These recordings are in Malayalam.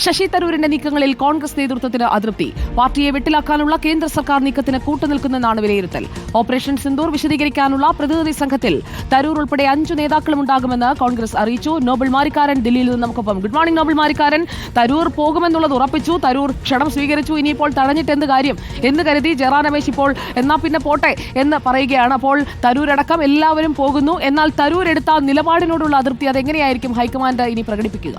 ശശി തരൂരിന്റെ നീക്കങ്ങളിൽ കോൺഗ്രസ് നേതൃത്വത്തിന് അതൃപ്തി. പാർട്ടിയെ വെട്ടിലാക്കാനുള്ള കേന്ദ്ര സർക്കാർ നീക്കത്തിന് കൂട്ടുനിൽക്കുന്നെന്നാണ് വിലയിരുത്തൽ. ഓപ്പറേഷൻ സിന്ദൂർ വിശദീകരിക്കാനുള്ള പ്രതിനിധി സംഘത്തിൽ തരൂർ ഉൾപ്പെടെ 5 നേതാക്കളും ഉണ്ടാകുമെന്ന് കോൺഗ്രസ് അറിയിച്ചു. നോബൽ മാരിക്കാരൻ ദില്ലിയിൽ നിന്ന് നമുക്കൊപ്പം. Good morning Nobel Marikkaran. Tharoor പോകുമെന്നുള്ളത് ഉറപ്പിച്ചു, തരൂർ ക്ഷണം സ്വീകരിച്ചു, ഇനിയിപ്പോൾ തടഞ്ഞിട്ട് എന്ത് കാര്യം എന്ന് കരുതി ജയറാം രമേശ് ഇപ്പോൾ എന്നാ പിന്നെ പോട്ടെ എന്ന് പറയുകയാണ്. അപ്പോൾ തരൂരടക്കം എല്ലാവരും പോകുന്നു. എന്നാൽ തരൂർ എടുത്ത നിലപാടിനോടുള്ള അതൃപ്തി അതെങ്ങനെയായിരിക്കും ഹൈക്കമാൻഡ് ഇനി പ്രകടിപ്പിക്കുക?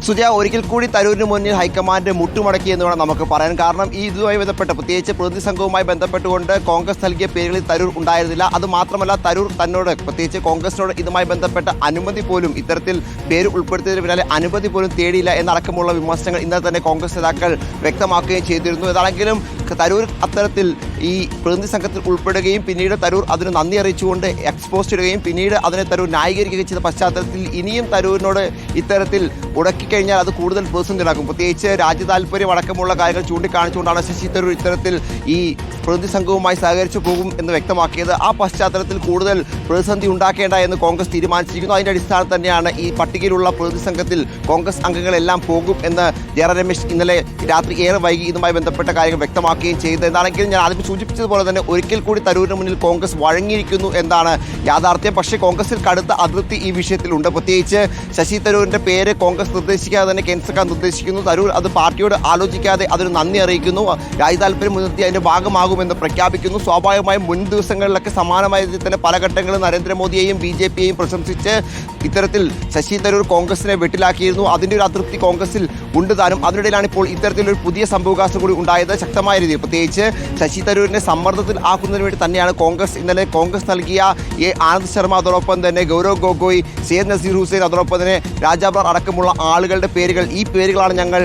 സുജയ, ഒരിക്കൽ കൂടി തരൂരിന് മുന്നിൽ ഹൈക്കമാൻഡ് മുട്ടുമടക്കി എന്ന് വേണം നമുക്ക് പറയാൻ. കാരണം ഈ ഇതുമായി ബന്ധപ്പെട്ട് പ്രത്യേകിച്ച് പ്രതിനിധി സംഘവുമായി ബന്ധപ്പെട്ടുകൊണ്ട് കോൺഗ്രസ് നൽകിയ പേരുകളിൽ തരൂർ ഉണ്ടായിരുന്നില്ല. അത് മാത്രമല്ല, തരൂർ തന്നോട് പ്രത്യേകിച്ച് കോൺഗ്രസിനോട് ഇതുമായി ബന്ധപ്പെട്ട അനുമതി പോലും ഇത്തരത്തിൽ പേര് ഉൾപ്പെടുത്തിയതിന് പിന്നാലെ അനുമതി പോലും തേടിയില്ല എന്നടക്കമുള്ള വിമർശനങ്ങൾ ഇന്നലെ തന്നെ കോൺഗ്രസ് നേതാക്കൾ വ്യക്തമാക്കുകയും ചെയ്തിരുന്നു. ഏതാണെങ്കിലും തരൂർ അത്തരത്തിൽ ഈ പ്രതിനിധി സംഘത്തിൽ ഉൾപ്പെടുകയും പിന്നീട് തരൂർ അതിന് നന്ദി അറിയിച്ചുകൊണ്ട് എക്സ്പോസ് ചെയ്യുകയും പിന്നീട് അതിനെ തരൂർ ന്യായീകരിക്കുകയും ചെയ്ത പശ്ചാത്തലത്തിൽ ഇനിയും തരൂരിനോട് ഇത്തരത്തിൽ ഉടക്കിക്കഴിഞ്ഞാൽ അത് കൂടുതൽ പ്രതിസന്ധിയാക്കും. പ്രത്യേകിച്ച് രാജ്യതാൽപര്യം അടക്കമുള്ള കാര്യങ്ങൾ ചൂണ്ടിക്കാണിച്ചുകൊണ്ടാണ് ശശി തരൂർ ഇത്തരത്തിൽ ഈ പ്രതിനിധി സംഘവുമായി സഹകരിച്ചു പോകും എന്ന് വ്യക്തമാക്കിയത്. ആ പശ്ചാത്തലത്തിൽ കൂടുതൽ പ്രതിസന്ധി ഉണ്ടാക്കേണ്ട എന്ന് കോൺഗ്രസ് തീരുമാനിച്ചിരിക്കുന്നു. അതിൻ്റെ അടിസ്ഥാനത്തിൽ തന്നെയാണ് ഈ പട്ടികയിലുള്ള പ്രതിനിധി സംഘത്തിൽ കോൺഗ്രസ് അംഗങ്ങളെല്ലാം പോകും എന്ന് ജയറാം രമേശ് ഇന്നലെ രാത്രി ഏറെ വൈകി ഇതുമായി ബന്ധപ്പെട്ട കാര്യങ്ങൾ വ്യക്തമാക്കുകയും ചെയ്തത്. എന്താണെങ്കിലും ഞാൻ ആദ്യം സൂചിപ്പിച്ചതുപോലെ തന്നെ ഒരിക്കൽ കൂടി തരൂരിന് മുന്നിൽ കോൺഗ്രസ് വഴങ്ങിയിരിക്കുന്നു എന്നാണ് യാഥാർത്ഥ്യം. പക്ഷേ കോൺഗ്രസിൽ കടുത്ത അതൃപ്തി ഈ വിഷയത്തിലുണ്ട്. പ്രത്യേകിച്ച് ശശി തരൂരിൻ്റെ പേര് കോൺഗ്രസ് നിർദ്ദേശിക്കാതെ തന്നെ കേന്ദ്ര സർക്കാർ നിർദ്ദേശിക്കുന്നു. തരൂർ അത് പാർട്ടിയോട് ആലോചിക്കാതെ അതിന് നന്ദി അറിയിക്കുന്നു. രാജ്യതാൽപര്യം മുൻനിർത്തി അതിൻ്റെ ഭാഗമാകുമെന്ന് പ്രഖ്യാപിക്കുന്നു. സ്വാഭാവികമായും മുൻ ദിവസങ്ങളിലൊക്കെ സമാനമായ രീതിയിൽ തന്നെ പല ഘട്ടങ്ങളിൽ നരേന്ദ്രമോദിയെയും BJP-യെയും പ്രശംസിച്ച് ഇത്തരത്തിൽ ശശി തരൂർ കോൺഗ്രസിനെ വെട്ടിലാക്കിയിരുന്നു. അതിൻ്റെ ഒരു അതൃപ്തി കോൺഗ്രസിൽ ഉണ്ട് താനും. അതിനിടയിലാണ് ഇപ്പോൾ ഇത്തരത്തിലൊരു പുതിയ സംഭവവികാസം കൂടി ഉണ്ടായത് ശക്തമായ രീതിയിൽ. പ്രത്യേകിച്ച് ശശി തരൂരിനെ സമ്മർദ്ദത്തിൽ ആക്കുന്നതിന് വേണ്ടി തന്നെയാണ് ഇന്നലെ കോൺഗ്രസ് നൽകിയ ആനന്ദ് ശർമ്മ, അതോടൊപ്പം തന്നെ ഗൗരവ് ഗൊഗോയ്, സെയ്ദ് നസീർ ഹുസൈൻ, അതോടൊപ്പം തന്നെ രാജാബാർ അടക്കമുള്ള ആളുകളുടെ പേരുകൾ, ഈ പേരുകളാണ് ഞങ്ങൾ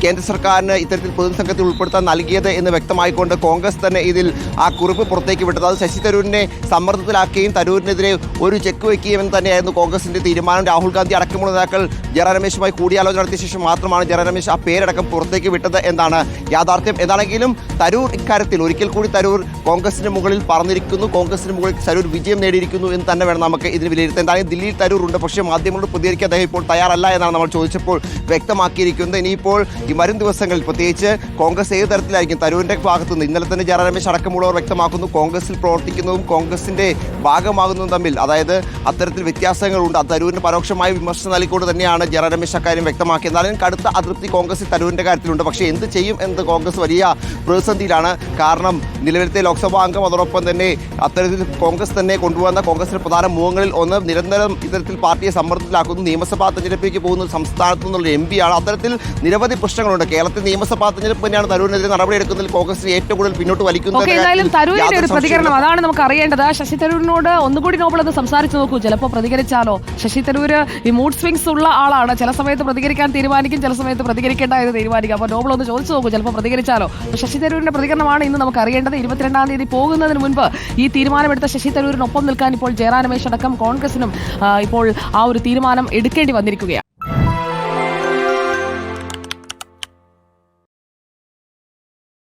കേന്ദ്ര സർക്കാരിന് ഇത്തരത്തിൽ പ്രതിനിധി സംഘത്തിൽ ഉൾപ്പെടുത്താൻ നൽകിയത് എന്ന് വ്യക്തമായിക്കൊണ്ട് കോൺഗ്രസ് തന്നെ ഇതിൽ ആ കുറിപ്പ് പുറത്തേക്ക് വിട്ടത്. അത് ശശി തരൂരിനെ സമ്മർദ്ദത്തിലാക്കുകയും തരൂരിനെതിരെ ഒരു ചെക്ക് വയ്ക്കുകയും എന്ന് തന്നെയായിരുന്നു കോൺഗ്രസിൻ്റെ തീരുമാനം. രാഹുൽ ഗാന്ധി അടക്കമുള്ള നേതാക്കൾ ജയറാം രമേശുമായി കൂടിയാലോചന നടത്തിയ ശേഷം മാത്രമാണ് ജയറാം രമേശ് ആ പേരടക്കം പുറത്തേക്ക് വിട്ടത് എന്നാണ് യാഥാർത്ഥ്യം. എന്താണെങ്കിലും തരൂർ ഇക്കാര്യത്തിൽ ഒരിക്കൽ കൂടി തരൂർ കോൺഗ്രസിന് മുകളിൽ പറന്നിരിക്കുന്നു, കോൺഗ്രസിന് മുകളിൽ തരൂർ വിജയം നേടിയിരിക്കുന്നു എന്ന് തന്നെ വേണം നമുക്ക് ഇതിന് വിലയിരുത്താൻ. എന്തായാലും ദില്ലിയിൽ തരൂർ ഉണ്ട്, പക്ഷേ മാധ്യമങ്ങളോട് പ്രതികരിക്കാൻ അദ്ദേഹം ഇപ്പോൾ തയ്യാറല്ല എന്നാണ് നമ്മൾ ചോദിച്ചപ്പോൾ വ്യക്തമാക്കിയിരിക്കുന്നത്. ഇനിയിപ്പോൾ ഈ വരും ദിവസങ്ങളിൽ പ്രത്യേകിച്ച് കോൺഗ്രസ് ഏത് തരത്തിലായിരിക്കും തരൂരിൻ്റെ ഭാഗത്തുനിന്ന് ഇന്നലെ തന്നെ ജയറാം രമേശ് അടക്കമുള്ളവർ വ്യക്തമാക്കുന്നു കോൺഗ്രസിൽ പ്രവർത്തിക്കുന്നതും കോൺഗ്രസിൻ്റെ ഭാഗമാകുന്നതും തമ്മിൽ അതായത് അത്തരത്തിൽ വ്യത്യാസങ്ങളുണ്ട്. അത് തരൂരിന് പരോക്ഷമായ വിമർശനം നൽകിക്കൊണ്ട് തന്നെയാണ് ജയറാം രമേശ് അക്കാര്യം വ്യക്തമാക്കിയത്. എന്നാലും കടുത്ത അതൃപ്തി കോൺഗ്രസിൽ തരൂരിൻ്റെ കാര്യത്തിലുണ്ട്. പക്ഷേ എന്ത് ചെയ്യും എന്ന് കോൺഗ്രസ് വലിയ പ്രതിസന്ധിയിലാണ്. കാരണം നിലവിലത്തെ ലോക്സഭാ അംഗം, അതോടൊപ്പം തന്നെ അത്തരത്തിൽ കോൺഗ്രസ് തന്നെ കൊണ്ടുവന്ന കോൺഗ്രസിന്റെ പ്രധാന മുഖങ്ങളിൽ ഒന്ന് നിരന്തരം ഇത്തരത്തിൽ പാർട്ടിയെ സമ്മർദ്ദത്തിലാക്കുന്നു. നിയമസഭാ തെരഞ്ഞെടുപ്പിലേക്ക് പോകുന്ന സംസ്ഥാനത്തു നിന്നുള്ള MP ആണ്. അത്തരത്തിൽ നിരവധി പ്രശ്നങ്ങളുണ്ട്. കേരളത്തിൽ നിയമസഭാ തെരഞ്ഞെടുപ്പ് തന്നെയാണ് തരൂരിനെതിരെ നടപടിയെടുക്കുന്നതിൽ കോൺഗ്രസിന് ഏറ്റവും കൂടുതൽ പിന്നോട്ട് വലിക്കുന്നത്. എന്തായാലും തരൂരിന്റെ ഒരു പ്രതികരണം അതാണ് നമുക്ക് അറിയേണ്ടത്. ശശി തരൂരിനോട് ഒന്നുകൂടി നോബൽ ഒന്ന് സംസാരിച്ചു നോക്കൂ, ചിലപ്പോൾ പ്രതികരിച്ചാലോ. ശശി തരൂര് ഈ മൂഡ് സ്വിങ്സ് ഉള്ള ആളാണ്. ചില സമയത്ത് പ്രതികരിക്കാൻ തീരുമാനിക്കും, ചില സമയത്ത് പ്രതികരിക്കേണ്ട എന്ന് തീരുമാനിക്കും. അപ്പോൾ നോബൽ ഒന്ന് ചോദിച്ചു നോക്കൂ, ചിലപ്പോൾ പ്രതികരിച്ചാലോ. ശശി തരൂരിന്റെ പ്രതികരണമാണ് ഇന്ന് നമുക്ക് അറിയേണ്ടത്. 22-ാം തീയതി പോകുന്നതിന് മുൻപ് ഈ തീരുമാനമെടുത്ത ശശി തരൂരിനൊപ്പം നിൽക്കാൻ ഇപ്പോൾ ജയറാം രമേശ് അടക്കം കോൺഗ്രസിനും ഇപ്പോൾ ആ ഒരു തീരുമാനം എടുക്കേണ്ടി വന്നിരിക്കുകയാണ്.